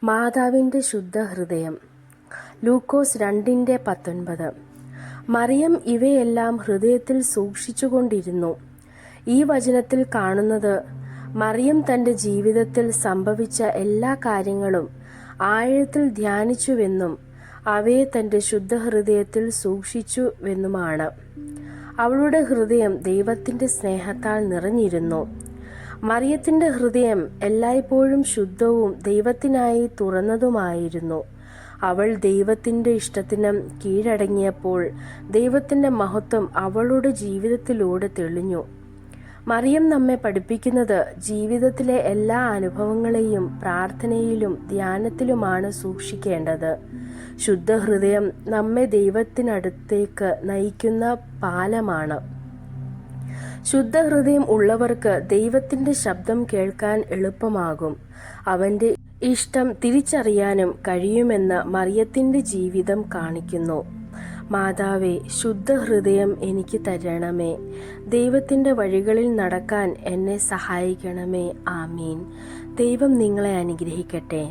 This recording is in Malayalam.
മാതാവിൻ്റെ ശുദ്ധഹൃദയം. ലൂക്കോസ് 2:19. മറിയം ഇവയെല്ലാം ഹൃദയത്തിൽ സൂക്ഷിച്ചുകൊണ്ടിരുന്നു. ഈ വചനത്തിൽ കാണുന്നത് മറിയം തൻ്റെ ജീവിതത്തിൽ സംഭവിച്ച എല്ലാ കാര്യങ്ങളും ആഴത്തിൽ ധ്യാനിച്ചുവെന്നും അവയെ തൻ്റെ ശുദ്ധഹൃദയത്തിൽ സൂക്ഷിച്ചുവെന്നുമാണ്. അവളുടെ ഹൃദയം ദൈവത്തിൻ്റെ സ്നേഹത്താൽ നിറഞ്ഞിരുന്നു. മറിയത്തിൻ്റെ ഹൃദയം എല്ലായ്പ്പോഴും ശുദ്ധവും ദൈവത്തിനായി തുറന്നതുമായിരുന്നു. അവൾ ദൈവത്തിൻ്റെ ഇഷ്ടത്തിന് കീഴടങ്ങിയപ്പോൾ ദൈവത്തിൻ്റെ മഹത്വം അവളുടെ ജീവിതത്തിലൂടെ തെളിഞ്ഞു. മറിയം നമ്മെ പഠിപ്പിക്കുന്നത് ജീവിതത്തിലെ എല്ലാ അനുഭവങ്ങളെയും പ്രാർത്ഥനയിലും ധ്യാനത്തിലുമാണ് സൂക്ഷിക്കേണ്ടത്. ശുദ്ധഹൃദയം നമ്മെ ദൈവത്തിനടുത്തേക്ക് നയിക്കുന്ന പാലമാണ്. ശുദ്ധഹൃദയം ഉള്ളവർക്ക് ദൈവത്തിൻ്റെ ശബ്ദം കേൾക്കാൻ എളുപ്പമാകും. അവൻ്റെ ഇഷ്ടം തിരിച്ചറിയാനും കഴിയുമെന്ന് മറിയത്തിൻ്റെ ജീവിതം കാണിക്കുന്നു. മാതാവേ, ശുദ്ധഹൃദയം എനിക്ക് തരണമേ. ദൈവത്തിൻ്റെ വഴികളിൽ നടക്കാൻ എന്നെ സഹായിക്കണമേ. ആമീൻ. ദൈവം നിങ്ങളെ അനുഗ്രഹിക്കട്ടെ.